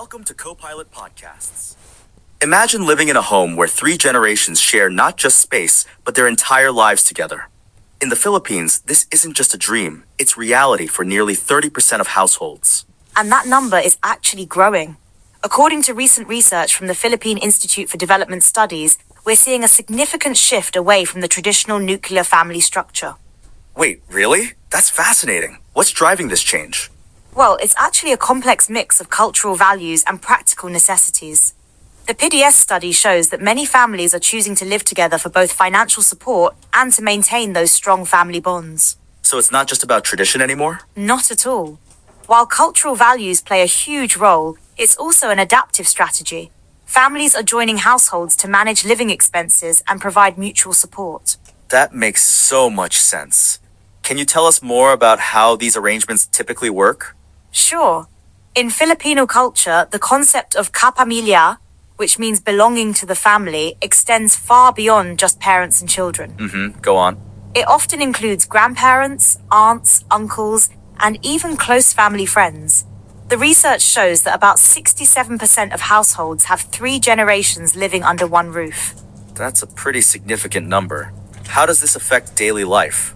Welcome to Copilot Podcasts. Imagine living in a home where three generations share not just space, but their entire lives together. In the Philippines, this isn't just a dream, it's reality for nearly 30% of households. And that number is actually growing. According to recent research from the Philippine Institute for Development Studies, we're seeing a significant shift away from the traditional nuclear family structure. Wait, really? That's fascinating. What's driving this change? Well, it's actually a complex mix of cultural values and practical necessities. The PDS study shows that many families are choosing to live together for both financial support and to maintain those strong family bonds. So it's not just about tradition anymore? Not at all. While cultural values play a huge role, it's also an adaptive strategy. Families are joining households to manage living expenses and provide mutual support. That makes so much sense. Can you tell us more about how these arrangements typically work? Sure. In Filipino culture, the concept of kapamilya, which means belonging to the family, extends far beyond just parents and children. Go on. It often includes grandparents, aunts, uncles, and even close family friends. The research shows that about 67% of households have three generations living under one roof. That's a pretty significant number. How does this affect daily life?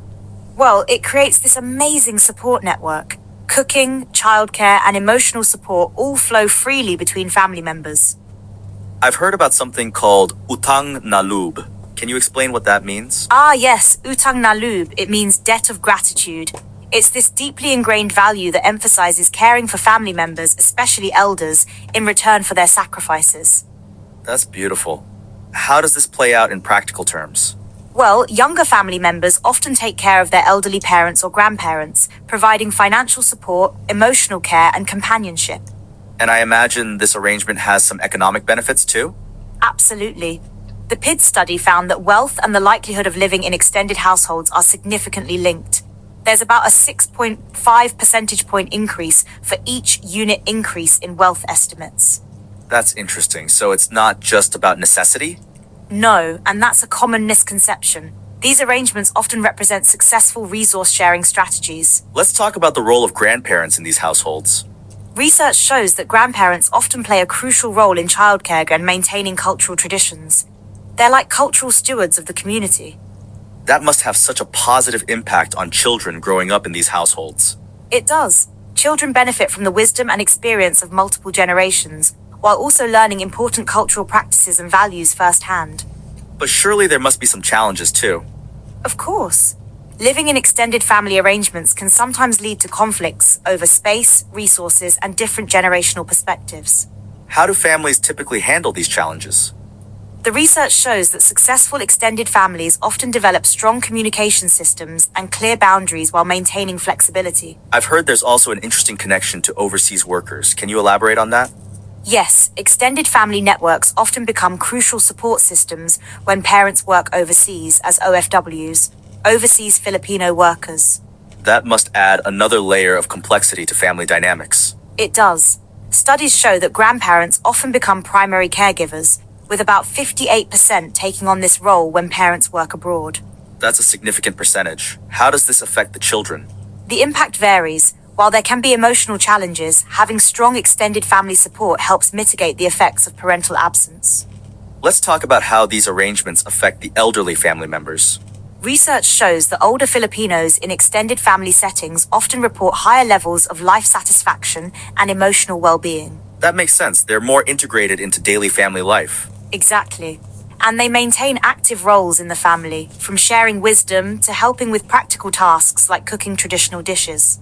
Well, it creates this amazing support network. Cooking, childcare, and emotional support all flow freely between family members. I've heard about something called utang na loob. Can you explain what that means? Ah, yes, utang na loob. It means debt of gratitude. It's this deeply ingrained value that emphasizes caring for family members, especially elders, in return for their sacrifices. That's beautiful. How does this play out in practical terms? Well, younger family members often take care of their elderly parents or grandparents, providing financial support, emotional care, and companionship. And I imagine this arrangement has some economic benefits too? Absolutely. The PID study found that wealth and the likelihood of living in extended households are significantly linked. There's about a 6.5 percentage point increase for each unit increase in wealth estimates. That's interesting. So it's not just about necessity? No, and that's a common misconception. These arrangements often represent successful resource-sharing strategies. Let's talk about the role of grandparents in these households. Research shows that grandparents often play a crucial role in childcare and maintaining cultural traditions. They're like cultural stewards of the community. That must have such a positive impact on children growing up in these households. It does. Children benefit from the wisdom and experience of multiple generations, while also learning important cultural practices and values firsthand. But surely there must be some challenges too. Of course. Living in extended family arrangements can sometimes lead to conflicts over space, resources, and different generational perspectives. How do families typically handle these challenges? The research shows that successful extended families often develop strong communication systems and clear boundaries while maintaining flexibility. I've heard there's also an interesting connection to overseas workers. Can you elaborate on that? Yes, extended family networks often become crucial support systems when parents work overseas as OFWs, overseas Filipino workers. That must add another layer of complexity to family dynamics. It does. Studies show that grandparents often become primary caregivers, with about 58% taking on this role when parents work abroad. That's a significant percentage. How does this affect the children? The impact varies. While there can be emotional challenges, having strong extended family support helps mitigate the effects of parental absence. Let's talk about how these arrangements affect the elderly family members. Research shows that older Filipinos in extended family settings often report higher levels of life satisfaction and emotional well-being. That makes sense. They're more integrated into daily family life. Exactly. And they maintain active roles in the family, from sharing wisdom to helping with practical tasks like cooking traditional dishes.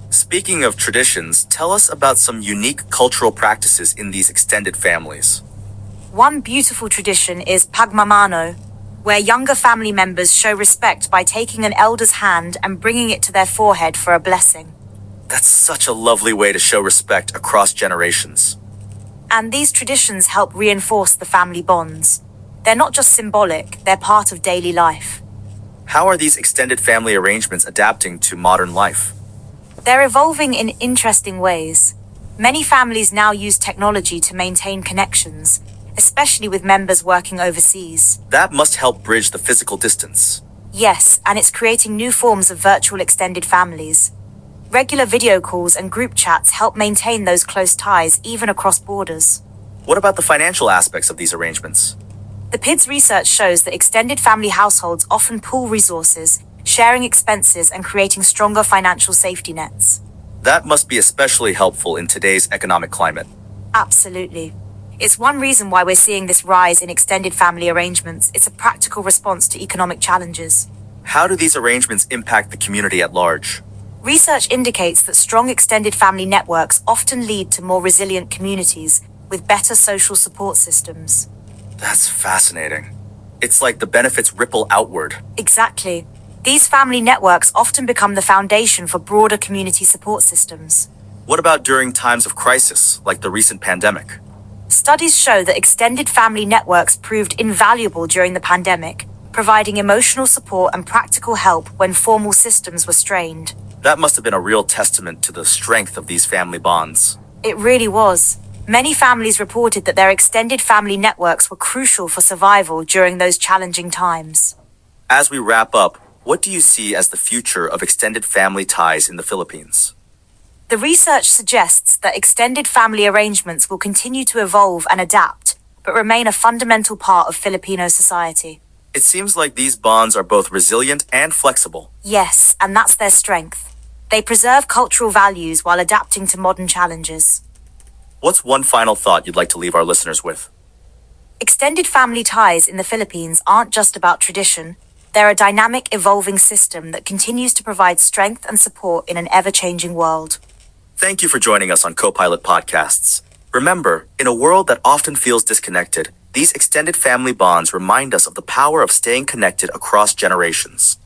Speaking of traditions, tell us about some unique cultural practices in these extended families. One beautiful tradition is pagmamano, where younger family members show respect by taking an elder's hand and bringing it to their forehead for a blessing. That's such a lovely way to show respect across generations. And these traditions help reinforce the family bonds. They're not just symbolic, they're part of daily life. How are these extended family arrangements adapting to modern life? They're evolving in interesting ways. Many families now use technology to maintain connections, especially with members working overseas. That must help bridge the physical distance. Yes, and it's creating new forms of virtual extended families. Regular video calls and group chats help maintain those close ties even across borders. What about the financial aspects of these arrangements? The PIDS research shows that extended family households often pool resources, sharing expenses and creating stronger financial safety nets. That must be especially helpful in today's economic climate. Absolutely. It's one reason why we're seeing this rise in extended family arrangements. It's a practical response to economic challenges. How do these arrangements impact the community at large? Research indicates that strong extended family networks often lead to more resilient communities with better social support systems. That's fascinating. It's like the benefits ripple outward. Exactly. These family networks often become the foundation for broader community support systems. What about during times of crisis, like the recent pandemic? Studies show that extended family networks proved invaluable during the pandemic, providing emotional support and practical help when formal systems were strained. That must have been a real testament to the strength of these family bonds. It really was. Many families reported that their extended family networks were crucial for survival during those challenging times. As we wrap up, what do you see as the future of extended family ties in the Philippines? The research suggests that extended family arrangements will continue to evolve and adapt, but remain a fundamental part of Filipino society. It seems like these bonds are both resilient and flexible. Yes, and that's their strength. They preserve cultural values while adapting to modern challenges. What's one final thought you'd like to leave our listeners with? Extended family ties in the Philippines aren't just about tradition. They're a dynamic, evolving system that continues to provide strength and support in an ever-changing world. Thank you for joining us on Copilot Podcasts. Remember, in a world that often feels disconnected, these extended family bonds remind us of the power of staying connected across generations.